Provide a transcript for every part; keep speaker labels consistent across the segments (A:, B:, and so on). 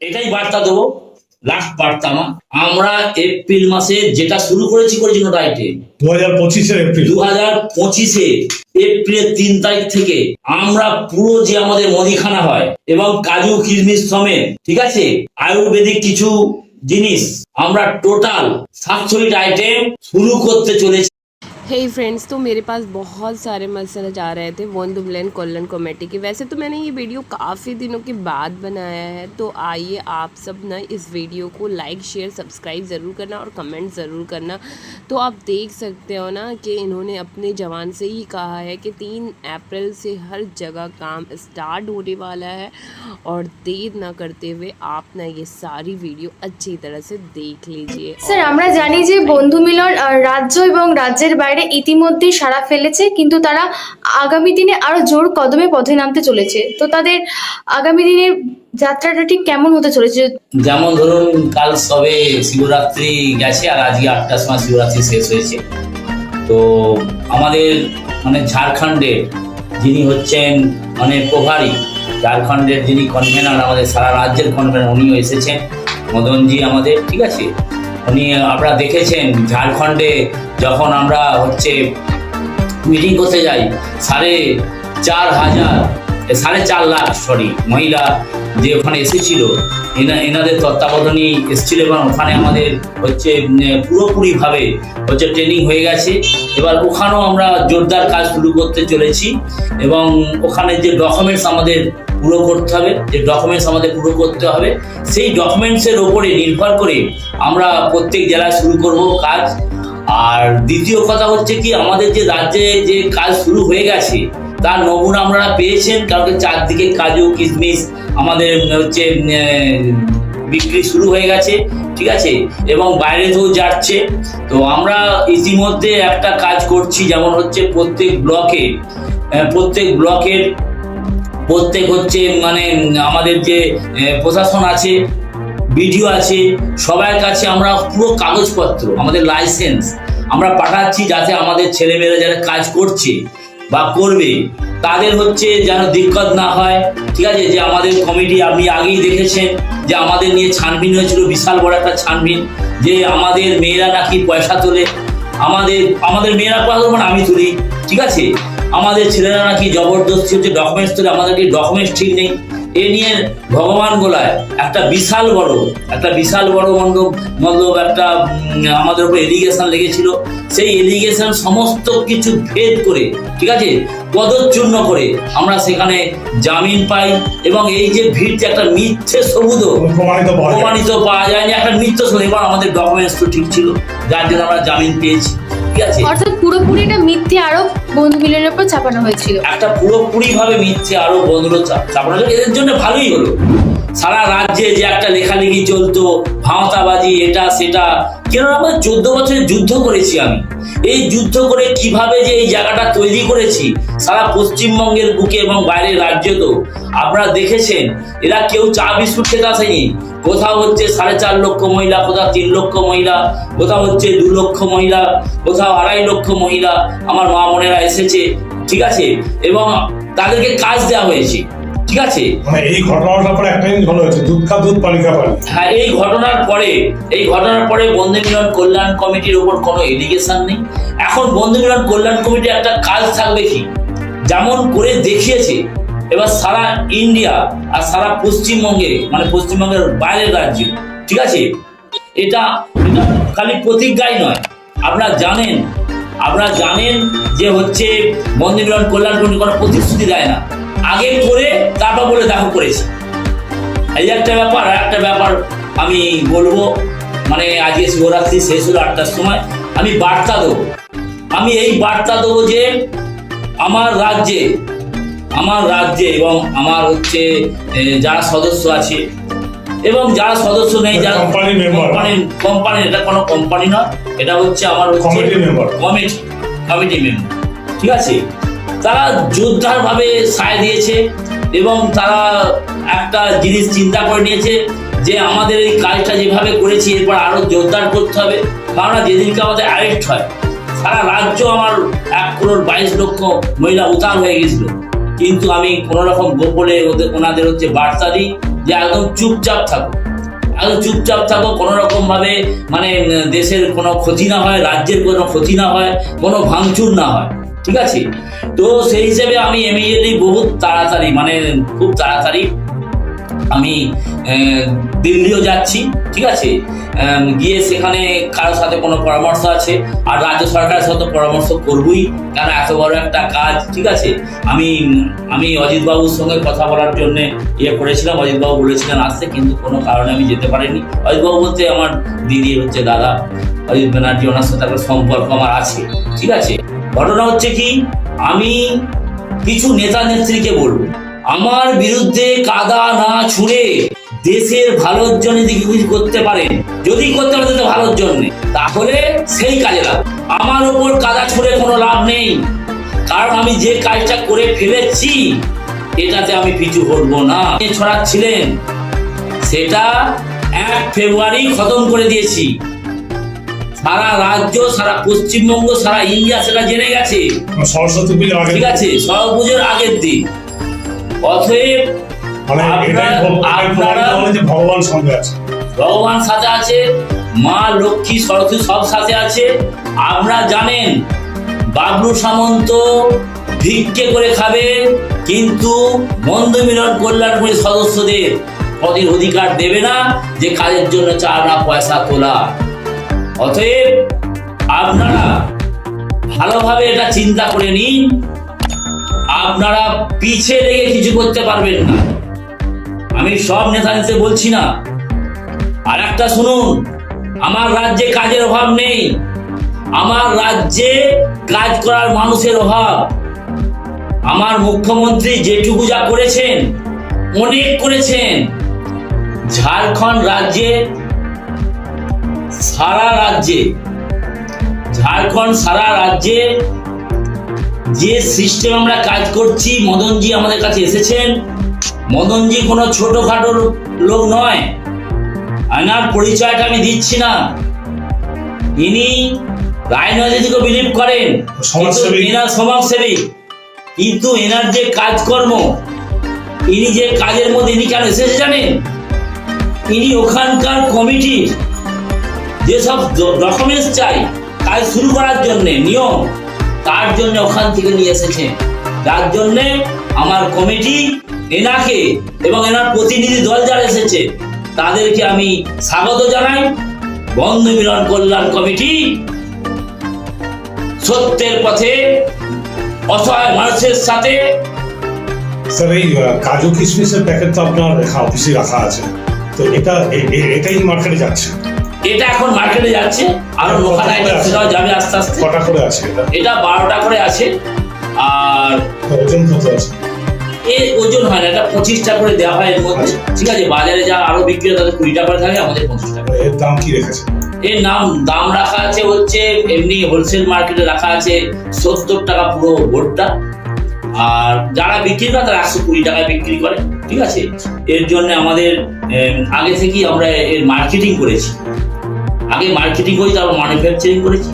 A: এটাই বার্তা দেবো, লাস্ট বার্তা আমার। আমরা এপ্রিল মাসে যেটা শুরু করেছি ডায়েটে 2025 এপ্রিলের 3 তারিখ থেকে আমরা পুরো যে আমাদের মুদিখানা হয় এবং কাজু কিশমিশ সমেত, ঠিক আছে, আয়ুর্বেদিক কিছু জিনিস আমরা টোটাল 700 আইটেম শুরু করতে চলেছি।
B: हे फ्रेंड्स, तो मेरे पास बहुत सारे मैसेज आ रहे थे वंदु ब्लेन कोल्लन कमेटी के। वैसे तो मैंने ये वीडियो काफ़ी दिनों के बाद बनाया है, तो आइए आप सब ना इस वीडियो को लाइक शेयर सब्सक्राइब ज़रूर करना और कमेंट ज़रूर करना। तो आप देख सकते हो ना कि इन्होंने अपने जवान से ही कहा है कि 3 अप्रैल से हर जगह काम स्टार्ट होने वाला है और देर ना करते हुए आप ना ये सारी वीडियो अच्छी तरह से देख लीजिए।
C: স্যার, আমরা জানি যে বন্ধু মিলন রাজ্য এবং রাজ্যের বাইরে ইতিমধ্যে সাড়া ফেলেছে, কিন্তু তারা আগামী দিনে আরো জোর কদমে পথে নামতে চলেছে। তো তাদের আগামী দিনের যাত্রাটা ঠিক কেমন হতে চলেছে?
A: যেমন ধরুন, কাল সবে শিবরাত্রি গেছে আর আজকে 8টার সময় শিবরাত্রি শেষ হয়েছে। তো আমাদের ঝাড়খণ্ডের যিনি হচ্ছেন প্রভারী, ঝাড়খণ্ডের যিনি কনভেনার, আমাদের সারা রাজ্যের কনভেনার, উনিও এসেছেন, মদনজি আমাদের, ঠিক আছে। উনি, আপনারা দেখেছেন ঝাড়খণ্ডে যখন আমরা মিটিং করতে যাই, 4.5 লাখ মহিলা যে ওখানে এসেছিল, এনাদের তত্ত্বাবধানেই এসেছিল এবং ওখানে আমাদের পুরোপুরিভাবে ট্রেনিং হয়ে গেছে। এবার ওখানেও আমরা জোরদার কাজ শুরু করতে চলেছি এবং ওখানে যে ডকুমেন্টস আমাদের পুরো করতে হবে, সেই ডকুমেন্টসের ওপরে নির্ভর করে আমরা প্রত্যেক জেলায় শুরু করব কাজ। আর দ্বিতীয় কথা হচ্ছে কি, আমাদের যে রাজ্যে যে কাজ শুরু হয়ে গেছে তার নমুনা আপনারা পেয়েছেন, কারণ চারদিকে কাজু কিশমিশ আমাদের বিক্রি শুরু হয়ে গেছে, ঠিক আছে, এবং বাইরেতেও যাচ্ছে। তো আমরা ইতিমধ্যে একটা কাজ করছি, যেমন প্রত্যেক ব্লকের আমাদের যে প্রশাসন আছে, বিডিও আছে, সবার কাছে আমরা পুরো কাগজপত্র, আমাদের লাইসেন্স আমরা পাঠাচ্ছি, যাতে আমাদের ছেলেমেয়েরা যারা কাজ করছে বা করবে তাদের যেন দিক্কত না হয়, ঠিক আছে। যে আমাদের কমিটি আপনি আগেই দেখেছেন যে আমাদের নিয়ে ছানবিন হয়েছিল, বিশাল বড় একটা ছানবিন, যে আমাদের মেয়েরা নাকি পয়সা তোলে, আমাদের মেয়েরা পয়সা তোলে, আমি তুলি, ঠিক আছে, আমাদের ছেলেরা নাকি জবরদস্তি ডকুমেন্টস তোলে, আমাদেরকে ডকুমেন্টস ঠিক নেই। এ নিয়ে ভগবান গোলায় একটা বিশাল বড় একটা আমাদের উপর এলিগেশন লেগেছিল। সেই এলিগেশন সমস্ত কিছু ভেদ করে, ঠিক আছে, পদচ্যুন্ন করে আমরা সেখানে জামিন পাই এবং এই যে ভিড়, একটা মিথ্যে সবুজ প্রমাণিত পাওয়া যায়নি, একটা মিথ্যে সবুজ, এবার আমাদের ডকুমেন্টস তো ঠিক ছিল, যার জন্য আমরা জামিন পেয়েছি, ঠিক আছে।
C: অর্থাৎ পুরোপুরি একটা মিথ্যে আরোপ বন্ধু মিলনের উপর চাপানো হয়েছিল,
A: একটা পুরোপুরি ভাবে মিথ্যে আরোপ বন্ধুরা চাপানো হয়েছিল। এদের জন্য ভালোই হলো, সারা রাজ্যে যে একটা লেখালেখি চলতো, ভাঁওতাবাজি, এটা সেটা, কেন আমরা 14 বছরের যুদ্ধ করেছি। আমি এই যুদ্ধ করে কিভাবে যে এই জায়গাটা তৈরি করেছি সারা পশ্চিমবঙ্গের বুকে এবং বাইরের রাজ্যেও আপনারা দেখেছেন। এরা কেউ চা বিস্কুট খেতে আসেনি, কোথাও 4.5 লক্ষ মহিলা, কোথাও 3 লক্ষ মহিলা, কোথাও 2 লক্ষ মহিলা, কোথাও 2.5 লক্ষ মহিলা আমার মা বোনেরা এসেছে, ঠিক আছে, এবং তাদেরকে কাজ দেওয়া হয়েছে, ঠিক আছে।
D: এই ঘটনাটার পরে একটা জিনিস ভালো হয়েছে, দুধ খা দুধ পানি খা পানি।
A: হ্যাঁ, এই ঘটনার পরে বন্ধু মিলন কল্যাণ কমিটির উপর কোনো এলিগেশন নেই। এখন বন্ধু মিলন কল্যাণ কমিটি একটা কাজ থাকবে কি, যেমন করে দেখিয়েছে এবার সারা ইন্ডিয়া আর সারা পশ্চিমবঙ্গের বাইরের রাজ্য, ঠিক আছে। এটা খালি প্রতিজ্ঞাই নয়, আপনারা জানেন যে বন্ধু মিলন কল্যাণ কমিটি কোনো প্রতিশ্রুতি দেয় না, আগে করে তারপর বলে দেখো করেছি। এই একটা ব্যাপার। আর একটা ব্যাপার আমি বলবো, আজকে শিবরাত্রি শেষ হলো 8টার সময়, আমি এই বার্তা দেবো যে আমার রাজ্যে এবং আমার যারা সদস্য আছে এবং যারা সদস্য নেই, যারা কোম্পানি, এটা কোনো কোম্পানি নয়, এটা আমার কমিটি মেম্বার, ঠিক আছে। তারা জোরদার ভাবে সায় দিয়েছে এবং তারা একটা জিনিস চিন্তা করে নিয়েছে যে আমাদের এই কাজটা যেভাবে করেছি এরপর আরো জোরদার করতে হবে। কারণ যেদিনকে আমাদের অ্যারেস্ট হয়, সারা রাজ্য আমার 1.22 লক্ষ মহিলা উতাল হয়ে গেছিল, কিন্তু আমি কোনো রকম গোপনে ওনাদের হচ্ছে বার্তা দিই যে একদম চুপচাপ থাকো, একদম চুপচাপ থাকো, কোনো রকম ভাবে মানে দেশের কোনো ক্ষতি না হয়, রাজ্যের কোনো ক্ষতি না হয়, কোনো ভাঙচুর না হয়, ঠিক আছে। তো সেই হিসেবে আমি ইমিডিয়েটলি বহুত তাড়াতাড়ি মানে খুব তাড়াতাড়ি আমি দিল্লিও যাচ্ছি, ঠিক আছে। গিয়ে সেখানে কারোর সাথে কোনো পরামর্শ আছে, আর রাজ্য সরকারের সাথে পরামর্শ করবই, কারণ এত বড় একটা কাজ, ঠিক আছে। আমি অজিতবাবুর সঙ্গে কথা বলার জন্য করেছিলাম, অজিতবাবু বলেছিলেন আসতে, কিন্তু কোনো কারণে আমি যেতে পারিনি। অজিতবাবু বলতে আমার দিদি হচ্ছে দাদা অজিত ব্যানার্জি, ওনার সাথে একটা সম্পর্ক আমার আছে, ঠিক আছে। ঘটনা হচ্ছে কি, আমি কিছু নেতা নেত্রীকে বলবো আমার বিরুদ্ধে কাদা না ছুঁড়ে দেশের ভালোর জন্য যদি কিছু করতে পারেন, যদি করতে পারেন ভালোর জন্য, তাহলে সেই কাজে লাভ। আমার ওপর কাদা ছুঁড়ে কোনো লাভ নেই, কারণ আমি যে কাজটা করে ফেলেছি এটাতে আমি পিছু হটবো না। ছড়াচ্ছিলেন সেটা 1 ফেব্রুয়ারি খতম করে দিয়েছি। সারা রাজ্য, সারা পশ্চিমবঙ্গ, সারা ইন্ডিয়া সেটা জেনে গেছে।
D: সরস্বতী পুজোর আগে,
A: ঠিক আছে, সরস্বতী পুজোর আগের দিন। অতএব আপনারা
D: ভগবান সঙ্গে আছে,
A: ভগবান সাথে আছে, মা লক্ষ্মী সরস্বতী সব সাথে আছে। আপনারা জানেন বাবলু সামন্ত ভিক্ষে করে খাবে, কিন্তু বন্ধু মিলন কল্যাণ কমিটির সদস্যদের পদের অধিকার দেবে না যে কাজের জন্য 4 আনা পয়সা তোলা। অতএব আপনারা ভালোভাবে এটা চিন্তা করে নিন, আপনারা পিছে লেগে কিছু করতে পারবেন না। আমি সব নেতা নিতে বলছি না। আর একটা শুনুন, আমার রাজ্যে কাজের অভাব নেই, আমার রাজ্যে কাজ করার মানুষের অভাব। আমার মুখ্যমন্ত্রী যেটুকু যা করেছেন অনেক করেছেন। ঝাড়খণ্ড রাজ্যে সারা রাজ্যে যে সিস্টেম আমরা কাজ করছি, মদনজি আমাদের কাছে এসেছেন। মদনজি কোনো ছোটখাটো লোক নয়, এনার পরিচয়টা আমি দিচ্ছি না। ইনি রাজনীতিকে বিলিভ করেন, এনার সমাজসেবী, কিন্তু এনার যে কাজকর্ম, ইনি যে কাজের মধ্যে ইনি কেন এসেছে জানেন? ইনি ওখানকার কমিটির যেসব ডকুমেন্টস চাই কাজ শুরু করার জন্য, নিয়ম, তার জন্য ওখান থেকে নিয়ে এসেছেন। যার জন্যে আমার কমিটি এনাকে এবং এনার প্রতিনিধি দল যারা এসেছে তাদেরকে আমি স্বাগত জানাই। বন্ধু মিলন কল্যাণ কমিটি সত্যের পথে, অসহায় মানুষের সাথে।
D: স্যার, এই কাজু কিশমিশের প্যাকেট তো আপনার অফিসে রাখা আছে, তো এটাই মার্কেটে যাচ্ছে?
A: এটা এখন মার্কেটে যাচ্ছে, আরো লোকাল আইটেম সেটাও যাবে আস্তে আস্তে।
D: কটা করে আছে
A: এটা 12টা করে আছে। আর
D: ওজন কত আছে?
A: এর ওজন হয় না, এটা 25টা করে দেওয়া হয় এর মধ্যে, ঠিক আছে। বাজারে যা আরো বিক্রি হয় তাদের 20টা করে থাকে, আমাদের 25 টাকা।
D: এর দাম কি রেখেছে?
A: এর দাম রাখা আছে হচ্ছে এমনি হোলসেল মার্কেটে রাখা আছে 70 টাকা পুরো বোর্ডটা। আর যারা বিক্রি করে তারা 120 টাকায় বিক্রি করে, ঠিক আছে। এর জন্য আমাদের আগে থেকেই আমরা এর মার্কেটিং করেছি, তারপর ম্যানুফ্যাকচারিং করেছি,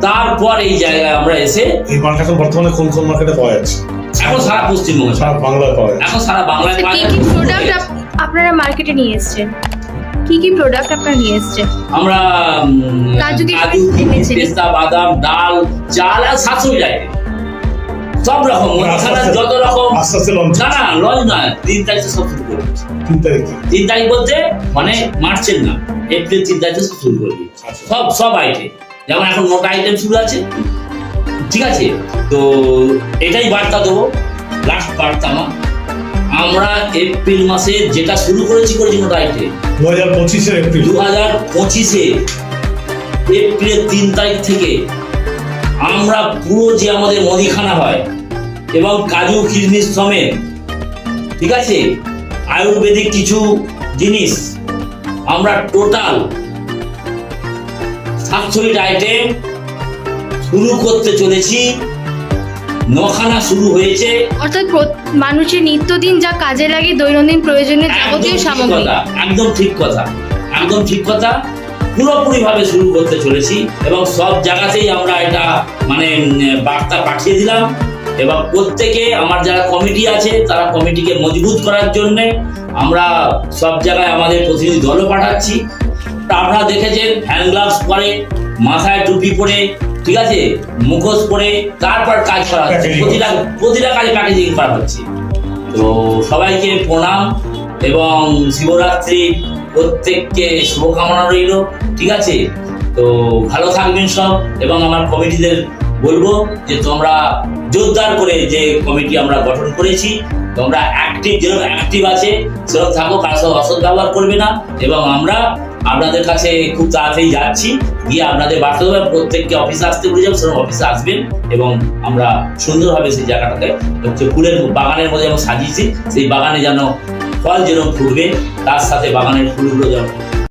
A: তারপর এই জায়গায় আমরা এসে।
D: এই মাল এখন বর্তমানে কোন কোন মার্কেটে পাওয়া যাচ্ছে?
A: এখন সারা পশ্চিমবঙ্গে,
D: সারা বাংলায় পাওয়া যাচ্ছে।
A: এখন সারা বাংলায় পাওয়া
C: কি কি প্রোডাক্ট আপনারা মার্কেটে নিয়ে এসেছেন? কি কি প্রোডাক্ট আপনারা নিয়ে এসেছেন?
A: আমরা
C: কাজু
A: পেস্তা, বাদাম, ডাল, চাল আর 700 আইটেম, সব রকম যত রকম।
D: আস্তে আস্তে লঞ্চ?
A: না, লঞ্চ না, 3 তারিখে সব শুরু করে দিচ্ছি।
D: 3
A: তারিখ বলতে মানে মার্চের না, এপ্রিল 3 তারিখে সব শুরু করে দিচ্ছি। সব আইটেম, যেমন এখন মোটা আইটেম শুরু আছে, ঠিক আছে। তো এটাই বার্তা দেবো, লাস্ট বার্তা আমার। আমরা এপ্রিল মাসে যেটা শুরু করেছি মোটা আইটেম
D: 2025
A: এপ্রিলের 3 তারিখ থেকে আমরা পুরো যে আমাদের মুদিখানা হয় এবং কাজু কিশমিশ সমেত, ঠিক আছে, আয়ুর্বেদিক কিছু জিনিস আমরা টোটাল 700 আইটেম শুরু করতে চলেছি। 9খানা শুরু হয়েছে।
C: অর্থাৎ মানুষের নিত্যদিন যা কাজে লাগে, দৈনন্দিন প্রয়োজনীয় যাবতীয় সামগ্রী।
A: একদম ঠিক কথা, পুরোপুরি ভাবে শুরু করতে চলেছি এবং সব জায়গাতেই আমরা এটা মানে বার্তা পাঠিয়ে দিলাম এবং প্রত্যেকে আমার যারা কমিটি আছে তারা কমিটিকে মজবুত করার জন্য আমরা সব জায়গায় আমাদের প্রতিনিধি দলও পাঠাচ্ছি। তা আপনারা দেখেছেন হ্যান্ড গ্লাভস পরে, মাথায় টুপি পরে, ঠিক আছে, মুখোশ পরে তারপর কাজ করা হচ্ছে, প্রতিটা কাজে প্যাকেজিং করা হচ্ছে। তো সবাইকে প্রণাম এবং শিবরাত্রি প্রত্যেককে শুভকামনা রইল, ঠিক আছে। তো ভালো থাকবেন সব, এবং আমার কমিটিদের বলবো যে তোমরা জোরদার করে যে কমিটি আমরা গঠন করেছি তোমরা অ্যাক্টিভ, যেরকম অ্যাক্টিভ আছে সেরকম থাকো, কারোর সাথে অসৎ ব্যবহার করবে না। এবং আমরা আপনাদের কাছে খুব তাড়াতাড়ি যাচ্ছি, গিয়ে আপনাদের বার্তা দেবো, প্রত্যেককে অফিসে আসতে বলে যাবো, সেরকম অফিসে আসবেন এবং আমরা সুন্দরভাবে সেই জায়গাটাকে হচ্ছে ফুলের বাগানের মধ্যে যেমন সাজিয়েছি, সেই বাগানে যেন ফল যেরকম ফুটবে তার সাথে বাগানের ফুলগুলো যেন।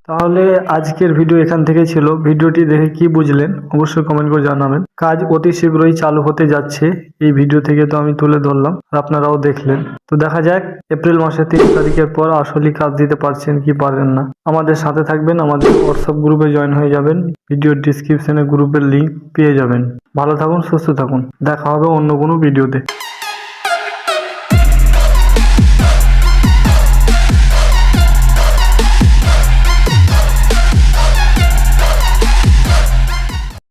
E: তাহলে আজকের ভিডিও এখান থেকে ছিল। ভিডিওটি দেখে কি বুঝলেন অবশ্যই কমেন্ট করে জানাবেন। কাজ অতি শীঘ্রই চালু হতে যাচ্ছে, এই ভিডিও থেকে তো আমি তুলে ধরলাম আর আপনারাও দেখলেন। তো দেখা যাক এপ্রিল মাসের 30 তারিখের পর আসলে কাজ দিতে পারছেন কি পারেন না। আমাদের সাথে থাকবেন, আমাদের হোয়াটসঅ্যাপ গ্রুপে জয়েন হয়ে যাবেন, ভিডিওর ডিসক্রিপশনে গ্রুপের লিঙ্ক পেয়ে যাবেন। ভালো থাকুন, সুস্থ থাকুন, দেখা হবে অন্য কোনো ভিডিওতে।